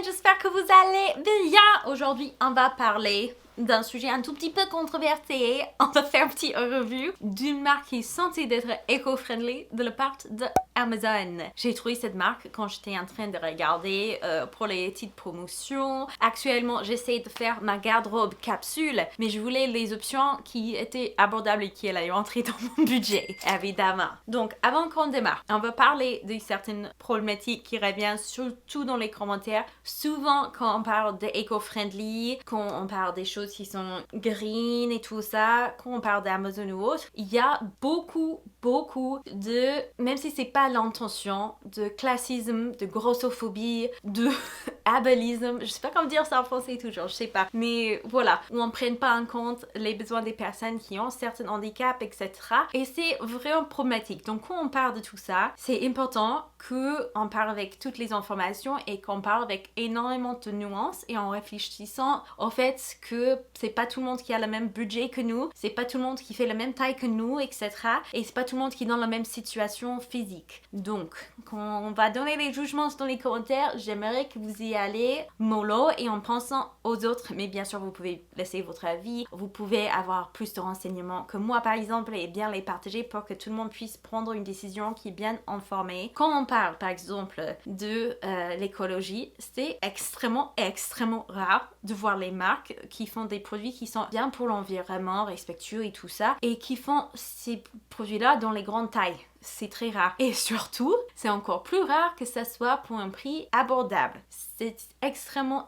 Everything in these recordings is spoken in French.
j'espère que vous allez bien. Aujourd'hui, on va parler d'un sujet un tout petit peu controversé. On va faire une petite revue d'une marque qui est censée d'être éco-friendly de la part d'Amazon. J'ai trouvé cette marque quand j'étais en train de regarder pour les petites promotions. Actuellement, j'essaie de faire ma garde-robe capsule, mais je voulais les options qui étaient abordables et qui allaient rentrer dans mon budget, évidemment. Donc, avant qu'on démarre, on va parler de certaines problématiques qui reviennent surtout dans les commentaires. Souvent, quand on parle d'éco-friendly, quand on parle des choses qui sont green et tout ça, quand on parle d'Amazon ou autre, il y a beaucoup de, même si c'est pas l'intention, de classisme, de grossophobie, de ableisme, je sais pas comment dire ça en français toujours, je sais pas, mais voilà, où on prenne pas en compte les besoins des personnes qui ont certains handicaps, etc. Et c'est vraiment problématique. Donc quand on parle de tout ça, c'est important qu'on parle avec toutes les informations et qu'on parle avec énormément de nuances et en réfléchissant au fait que c'est pas tout le monde qui a le même budget que nous, c'est pas tout le monde qui fait la même taille que nous, etc. Et c'est pas tout le monde qui est dans la même situation physique. Donc, quand on va donner les jugements dans les commentaires, j'aimerais que vous y allez mollo et en pensant aux autres. Mais bien sûr, vous pouvez laisser votre avis, vous pouvez avoir plus de renseignements que moi par exemple et bien les partager pour que tout le monde puisse prendre une décision qui est bien informée. Quand on parle par exemple de l'écologie, c'est extrêmement rare de voir les marques qui font des produits qui sont bien pour l'environnement, respectueux et tout ça, et qui font ces produits-là dans les grandes tailles. C'est très rare. Et surtout, c'est encore plus rare que ça soit pour un prix abordable. C'est extrêmement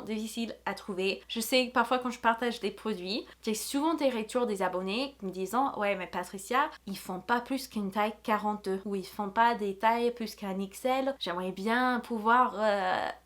difficile à trouver. Je sais que parfois quand je partage des produits, j'ai souvent des retours des abonnés me disant « Ouais, mais Patricia, ils font pas plus qu'une taille 42 ou ils font pas des tailles plus qu'un XL. J'aimerais bien pouvoir...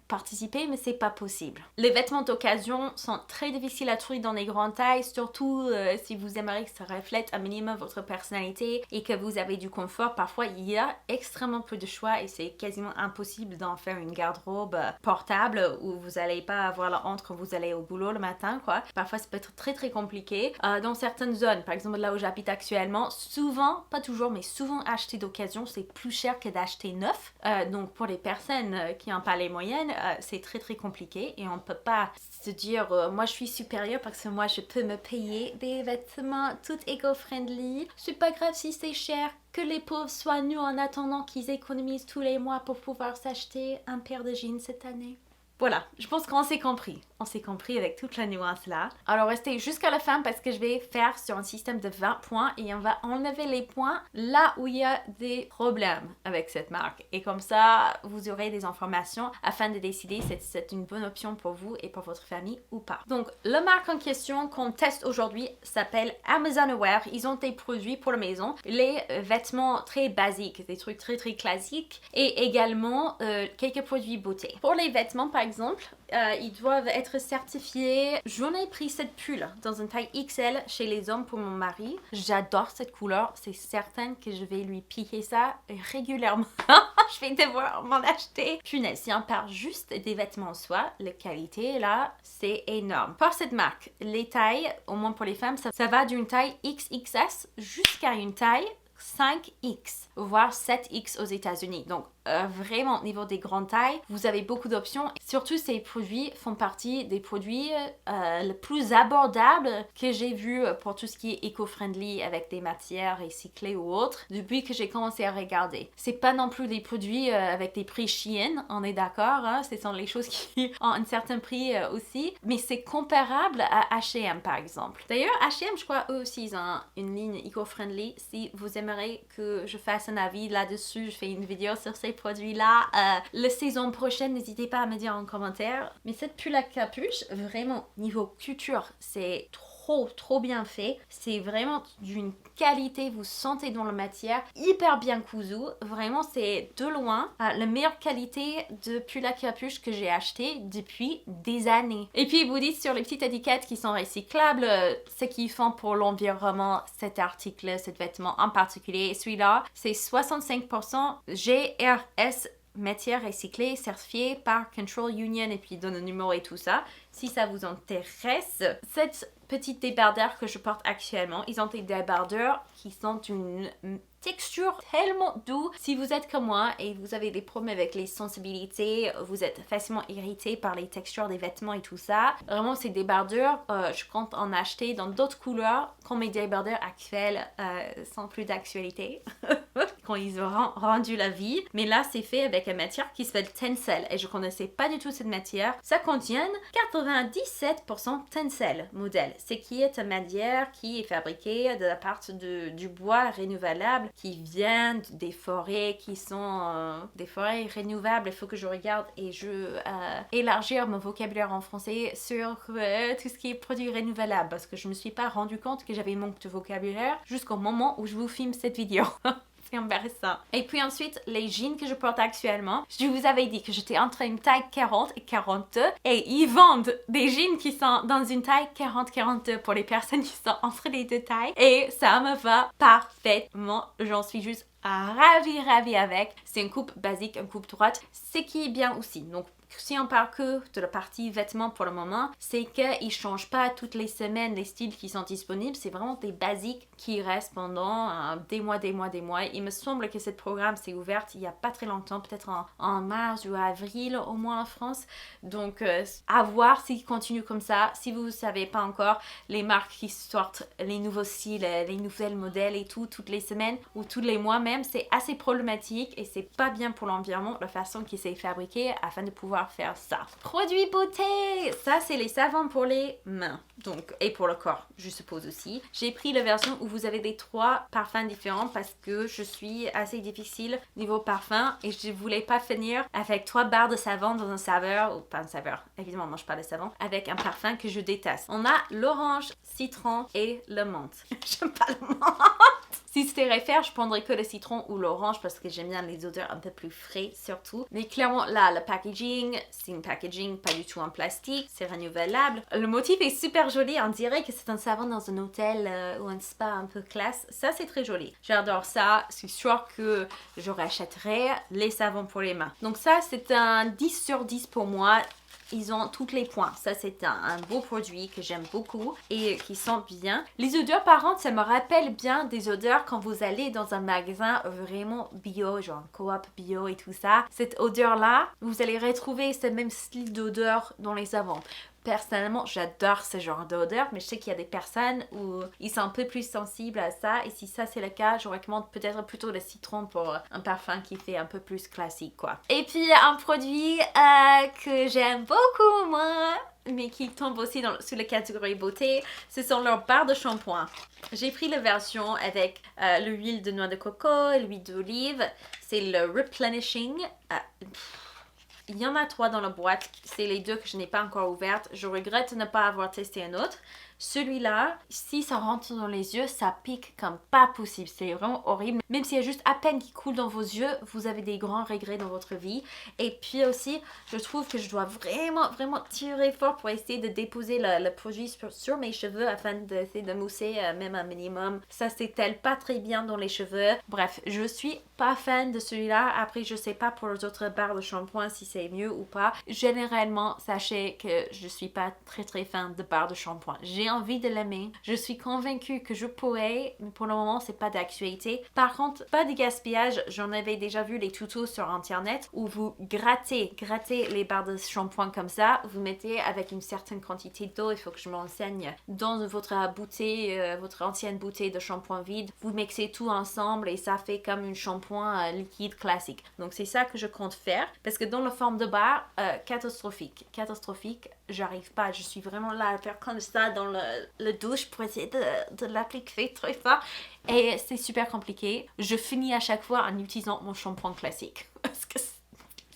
participer, mais c'est pas possible. Les vêtements d'occasion sont très difficiles à trouver dans les grandes tailles, surtout si vous aimeriez que ça reflète un minimum votre personnalité et que vous avez du confort. Parfois, il y a extrêmement peu de choix et c'est quasiment impossible d'en faire une garde-robe portable où vous allez pas avoir la honte quand vous allez au boulot le matin, quoi. Parfois, ça peut être très compliqué. Dans certaines zones, par exemple là où j'habite actuellement, souvent, pas toujours, mais souvent acheter d'occasion, c'est plus cher que d'acheter neuf. Donc pour les personnes qui n'ont pas les moyennes, c'est très compliqué et on peut pas se dire moi je suis supérieure parce que moi je peux me payer des vêtements tout éco-friendly, c'est pas grave si c'est cher, que les pauvres soient nus en attendant qu'ils économisent tous les mois pour pouvoir s'acheter un paire de jeans cette année. Voilà, je pense qu'on s'est compris. On s'est compris avec toute la nuance là. Alors restez jusqu'à la fin parce que je vais faire sur un système de 20 points et on va enlever les points là où il y a des problèmes avec cette marque. Et comme ça, vous aurez des informations afin de décider si c'est une bonne option pour vous et pour votre famille ou pas. Donc, la marque en question qu'on teste aujourd'hui s'appelle Amazon Aware. Ils ont des produits pour la maison, les vêtements très basiques, des trucs très classiques et également quelques produits beauté. Pour les vêtements par exemple, ils doivent être certifiés. J'en ai pris cette pull dans une taille XL chez les hommes pour mon mari. J'adore cette couleur. C'est certain que je vais lui piquer ça régulièrement. Je vais devoir m'en acheter. Punaise, si on parle juste des vêtements en soi, la qualité là, c'est énorme. Pour cette marque, les tailles, au moins pour les femmes, ça va d'une taille XXS jusqu'à une taille 5X, voire 7X aux États-Unis. Donc, vraiment, au niveau des grandes tailles, vous avez beaucoup d'options. Surtout, ces produits font partie des produits les plus abordables que j'ai vus pour tout ce qui est éco-friendly avec des matières recyclées ou autres depuis que j'ai commencé à regarder. C'est pas non plus des produits avec des prix Shein, on est d'accord, hein? Ce sont les choses qui ont un certain prix aussi, mais c'est comparable à H&M par exemple. D'ailleurs, H&M, je crois, eux aussi, ils ont une ligne éco-friendly. Si vous aimeriez que je fasse un avis là-dessus, je fais une vidéo sur ces produits-là. La saison prochaine, n'hésitez pas à me dire en commentaire. Mais cette pull à capuche, vraiment, niveau couture, c'est trop bien fait. C'est vraiment d'une qualité, vous sentez dans la matière, hyper bien cousu. Vraiment, c'est de loin la meilleure qualité de pull à capuche que j'ai acheté depuis des années. Et puis, ils vous disent sur les petites étiquettes qui sont recyclables, ce qu'ils font pour l'environnement, cet article, cet vêtement en particulier. Celui-là, c'est 65% GRS matière recyclée certifiée par Control Union et puis donne le numéro et tout ça. Si ça vous intéresse, cette petite débardeur que je porte actuellement, ils ont des débardeurs qui sont d'une texture tellement douce. Si vous êtes comme moi et vous avez des problèmes avec les sensibilités, vous êtes facilement irrité par les textures des vêtements et tout ça, vraiment ces débardeurs, je compte en acheter dans d'autres couleurs quand mes débardeurs actuels sont plus d'actualité. Quand ils auront rendu la vie. Mais là, c'est fait avec une matière qui s'appelle Tencel. Et je connaissais pas du tout cette matière. Ça contient 97% Tencel modèle. C'est qui est une matière qui est fabriquée de la part du bois renouvelable qui vient des forêts qui sont des forêts renouvelables. Il faut que je regarde et je élargir mon vocabulaire en français sur tout ce qui est produits renouvelables parce que je me suis pas rendu compte que j'avais manque de vocabulaire jusqu'au moment où je vous filme cette vidéo. C'est embarrassant. Et puis ensuite, les jeans que je porte actuellement, je vous avais dit que j'étais entre une taille 40 et 42 et ils vendent des jeans qui sont dans une taille 40-42 pour les personnes qui sont entre les deux tailles et ça me va parfaitement. J'en suis juste ravie avec. C'est une coupe basique, une coupe droite, ce qui est bien aussi. Donc si on parle que de la partie vêtements pour le moment, c'est qu'ils ne changent pas toutes les semaines les styles qui sont disponibles. C'est vraiment des basiques qui restent pendant des mois. Il me semble que ce programme s'est ouvert il n'y a pas très longtemps, peut-être en mars ou avril au moins en France. Donc à voir s'ils continuent comme ça. Si vous ne savez pas encore, les marques qui sortent les nouveaux styles, les nouvelles modèles et tout, toutes les semaines ou tous les mois même, c'est assez problématique et c'est pas bien pour l'environnement la façon qui s'est fabriquée afin de pouvoir faire ça. Produits beauté! Ça, c'est les savons pour les mains. Donc, et pour le corps, je suppose aussi. J'ai pris la version où vous avez les 3 parfums différents parce que je suis assez difficile niveau parfum et je voulais pas finir avec 3 barres de savon dans un saveur, ou pas un saveur, évidemment, on mange pas de savon, avec un parfum que je déteste. On a l'orange, citron et le menthe. J'aime pas le menthe! Si c'était refaire, je prendrais que le citron ou l'orange parce que j'aime bien les odeurs un peu plus frais surtout. Mais clairement, là, le packaging, c'est un packaging pas du tout en plastique, c'est renouvelable. Le motif est super joli, on dirait que c'est un savon dans un hôtel ou un spa un peu classe. Ça, c'est très joli. J'adore ça, c'est sûr que je rachèterai les savons pour les mains. Donc ça, c'est un 10 sur 10 pour moi. Ils ont tous les points. Ça, c'est un beau produit que j'aime beaucoup et qui sent bien. Les odeurs, par contre, ça me rappelle bien des odeurs quand vous allez dans un magasin vraiment bio, genre coop bio et tout ça. Cette odeur-là, vous allez retrouver ce même style d'odeur dans les savons. Personnellement, j'adore ce genre d'odeur, mais je sais qu'il y a des personnes où ils sont un peu plus sensibles à ça. Et si ça c'est le cas, je recommande peut-être plutôt le citron pour un parfum qui fait un peu plus classique, quoi. Et puis un produit que j'aime beaucoup, moi, mais qui tombe aussi sous la catégorie beauté, ce sont leurs barres de shampoing. J'ai pris la version avec l'huile de noix de coco et l'huile d'olive. C'est le Replenishing. Il y en a 3 dans la boîte, c'est les 2 que je n'ai pas encore ouvertes. Je regrette de ne pas avoir testé un autre. Celui-là, si ça rentre dans les yeux, ça pique comme pas possible. C'est vraiment horrible. Même s'il y a juste à peine qui coule dans vos yeux, vous avez des grands regrets dans votre vie. Et puis aussi, je trouve que je dois vraiment tirer fort pour essayer de déposer le produit sur mes cheveux afin d'essayer de mousser même un minimum. Ça s'étale pas très bien dans les cheveux. Bref, je suis pas fan de celui-là. Après, je sais pas pour les autres barres de shampoing si c'est mieux ou pas. Généralement, sachez que je suis pas très fan de barres de shampoing. J'ai envie de l'aimer. Je suis convaincue que je pourrais, mais pour le moment, c'est pas d'actualité. Par contre, pas de gaspillage. J'en avais déjà vu les tutos sur internet où vous grattez les barres de shampoing comme ça. Vous mettez avec une certaine quantité d'eau, il faut que je m'enseigne, dans votre bouteille, votre ancienne bouteille de shampoing vide. Vous mixez tout ensemble et ça fait comme une shampoing liquide classique. Donc c'est ça que je compte faire parce que dans la forme de barre, catastrophique, j'arrive pas. Je suis vraiment là à faire comme ça dans le douche pour essayer de l'appliquer très fort et c'est super compliqué. Je finis à chaque fois en utilisant mon shampoing classique parce que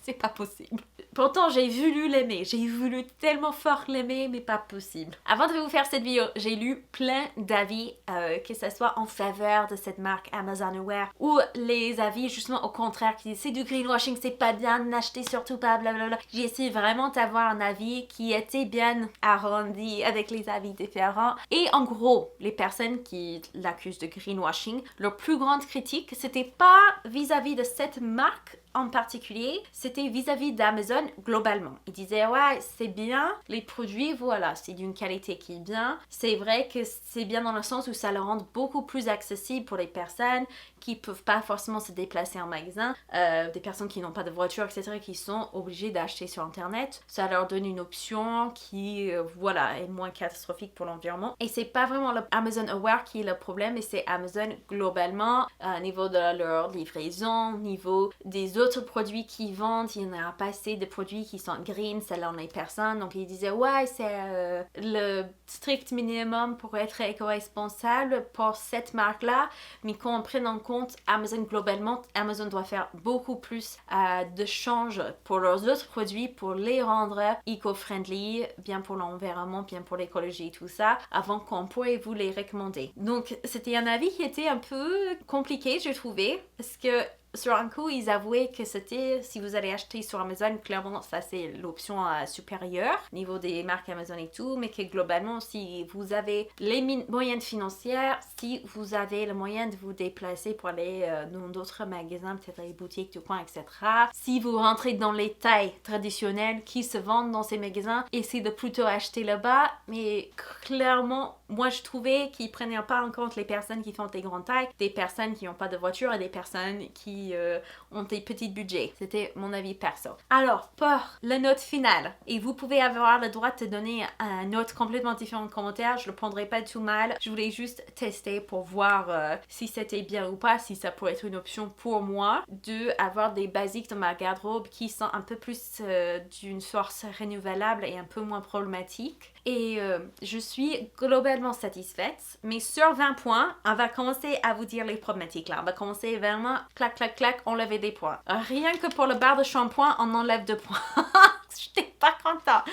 c'est pas possible. Pourtant, j'ai voulu l'aimer. J'ai voulu tellement fort l'aimer, mais pas possible. Avant de vous faire cette vidéo, j'ai lu plein d'avis, que ce soit en faveur de cette marque Amazon Wear ou les avis justement au contraire qui disent c'est du greenwashing, c'est pas bien, n'achetez surtout pas, blablabla. J'ai essayé vraiment d'avoir un avis qui était bien arrondi avec les avis différents. Et en gros, les personnes qui l'accusent de greenwashing, leur plus grande critique, c'était pas vis-à-vis de cette marque en particulier, c'était vis-à-vis d'Amazon globalement. Ils disaient ouais, c'est bien, les produits, voilà, c'est d'une qualité qui est bien. C'est vrai que c'est bien dans le sens où ça le rend beaucoup plus accessible pour les personnes qui peuvent pas forcément se déplacer en magasin, des personnes qui n'ont pas de voiture, etc., qui sont obligées d'acheter sur Internet. Ça leur donne une option qui, voilà, est moins catastrophique pour l'environnement. Et c'est pas vraiment le Amazon Aware qui est le problème, mais c'est Amazon globalement, au niveau de leur livraison, au niveau des autres produits qu'ils vendent. Il n'y en a pas assez de produits qui sont green, ça n'en est personne. Donc ils disaient, ouais, c'est le strict minimum pour être éco-responsable pour cette marque-là, mais quand on prenne en compte Amazon globalement, Amazon doit faire beaucoup plus de change pour leurs autres produits pour les rendre eco-friendly, bien pour l'environnement, bien pour l'écologie et tout ça, avant qu'on pourrait vous les recommander. Donc c'était un avis qui était un peu compliqué, je trouvais, parce que sur un coup, ils avouaient que c'était, si vous allez acheter sur Amazon, clairement, ça c'est l'option supérieure, au niveau des marques Amazon et tout, mais que globalement, si vous avez les moyens financiers, si vous avez le moyen de vous déplacer pour aller dans d'autres magasins, peut-être les boutiques du coin, etc., si vous rentrez dans les tailles traditionnelles qui se vendent dans ces magasins, essayez de plutôt acheter là-bas, mais clairement, moi je trouvais qu'ils prenaient pas en compte les personnes qui font des grandes tailles, des personnes qui n'ont pas de voiture et des personnes qui ont des petits budgets. C'était mon avis perso. Alors, pour la note finale, et vous pouvez avoir le droit de donner une note complètement différente en commentaire, je le prendrai pas tout mal. Je voulais juste tester pour voir si c'était bien ou pas, si ça pourrait être une option pour moi de avoir des basiques dans ma garde-robe qui sont un peu plus d'une source renouvelable et un peu moins problématique. Et je suis globalement satisfaite, mais sur 20 points, on va commencer à vous dire les problématiques là. On va commencer vraiment clac clac clac, enlever des points. Rien que pour le bar de shampoing, on enlève 2 points. J'étais pas contente.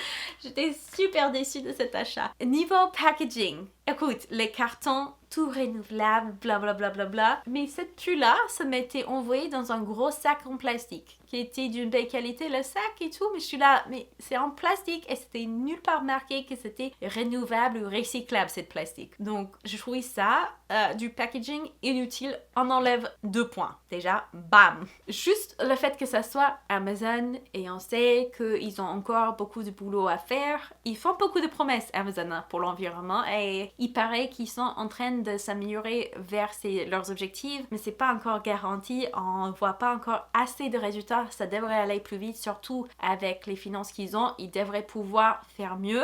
J'étais super déçue de cet achat. Niveau packaging, écoute, les cartons tout renouvelable, blablabla. Bla, bla, bla. Mais cette pull-là, ça m'était envoyé dans un gros sac en plastique qui était d'une belle qualité, le sac et tout, mais je suis là, mais c'est en plastique et c'était nulle part marqué que c'était renouvelable ou recyclable, cette plastique. Donc, je trouvais ça, du packaging inutile, on enlève 2 points. Déjà, bam! Juste le fait que ça soit Amazon et on sait qu'ils ont encore beaucoup de boulot à faire. Ils font beaucoup de promesses, Amazon, pour l'environnement et il paraît qu'ils sont en train de s'améliorer vers leurs objectifs, mais c'est pas encore garanti, on voit pas encore assez de résultats, ça devrait aller plus vite, surtout avec les finances qu'ils ont, ils devraient pouvoir faire mieux.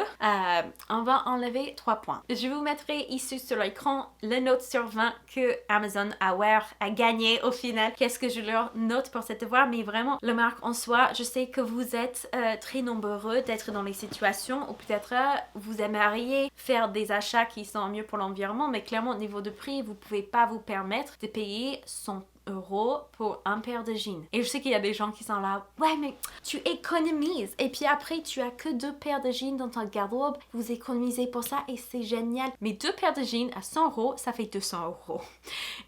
On va enlever 3 points. Je vous mettrai ici sur l'écran la note sur 20 que Amazon Aware a gagné au final. Qu'est-ce que je leur note pour cette devoir, mais vraiment, la marque en soi, je sais que vous êtes très nombreux d'être dans les situations où peut-être vous aimeriez faire des achats qui sont mieux pour l'environnement, mais clairement au niveau de prix, vous pouvez pas vous permettre de payer 100 € pour un paire de jeans. Et je sais qu'il y a des gens qui sont là, ouais mais tu économises et puis après tu as que 2 paires de jeans dans ton garde-robe, vous économisez pour ça et c'est génial. Mais 2 paires de jeans à 100 €, ça fait 200 €.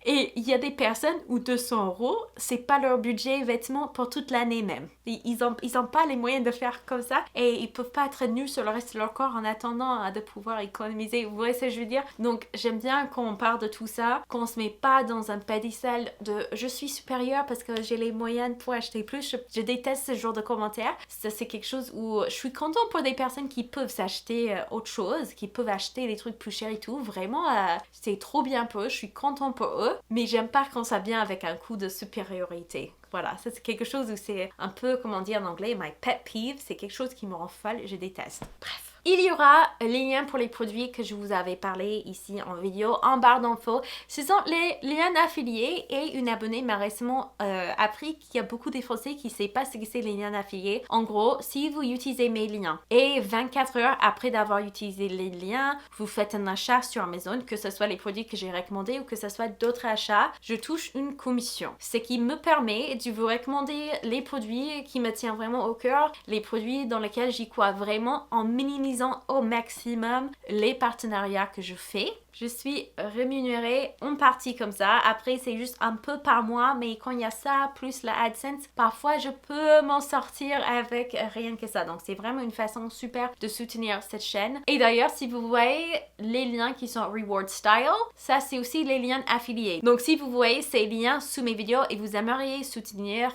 Et il y a des personnes où 200 €, c'est pas leur budget vêtements pour toute l'année même. Ils ont pas les moyens de faire comme ça et ils peuvent pas être nus sur le reste de leur corps en attendant de pouvoir économiser. Vous voyez ce que je veux dire? Donc j'aime bien quand on parle de tout ça, qu'on se met pas dans un pédestal de je suis supérieure parce que j'ai les moyens pour acheter plus. Je déteste ce genre de commentaires. Ça, c'est quelque chose où je suis contente pour des personnes qui peuvent s'acheter autre chose, qui peuvent acheter des trucs plus chers et tout. Vraiment, c'est trop bien pour eux. Je suis contente pour eux. Mais j'aime pas quand ça vient avec un coup de supériorité. Voilà, ça c'est quelque chose où c'est un peu, comment dire en anglais, my pet peeve. C'est quelque chose qui me rend folle, je déteste. Bref. Il y aura les liens pour les produits que je vous avais parlé ici en vidéo en barre d'infos. Ce sont les liens affiliés et une abonnée m'a récemment appris qu'il y a beaucoup de Français qui ne savent pas ce que c'est les liens affiliés. En gros, si vous utilisez mes liens et 24 heures après d'avoir utilisé les liens, vous faites un achat sur Amazon, que ce soit les produits que j'ai recommandés ou que ce soit d'autres achats, je touche une commission. Ce qui me permet de vous recommander les produits qui me tiennent vraiment au cœur, les produits dans lesquels j'y crois vraiment en minimisant au maximum les partenariats que je fais. Je suis rémunérée en partie comme ça. Après, c'est juste un peu par mois, mais quand il y a ça, plus la AdSense, parfois je peux m'en sortir avec rien que ça. Donc, c'est vraiment une façon super de soutenir cette chaîne. Et d'ailleurs, si vous voyez les liens qui sont Reward Style, ça, c'est aussi les liens affiliés. Donc, si vous voyez ces liens sous mes vidéos et vous aimeriez soutenir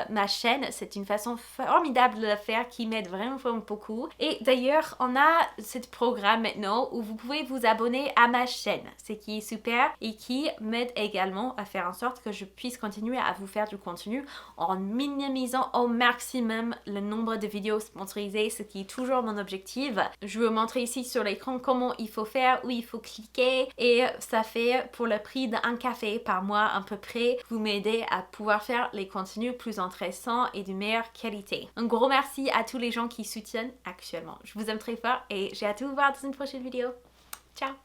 ma chaîne, c'est une façon formidable de le faire qui m'aide vraiment beaucoup. Et d'ailleurs, on a ce programme maintenant où vous pouvez vous abonner à ma chaîne, ce qui est super et qui m'aide également à faire en sorte que je puisse continuer à vous faire du contenu en minimisant au maximum le nombre de vidéos sponsorisées, ce qui est toujours mon objectif. Je vais vous montrer ici sur l'écran comment il faut faire, où il faut cliquer et ça fait pour le prix d'un café par mois à peu près, vous m'aidez à pouvoir faire les contenus plus intéressants et de meilleure qualité. Un gros merci à tous les gens qui soutiennent actuellement. Je vous aime très fort et j'ai hâte de vous voir dans une prochaine vidéo. Ciao!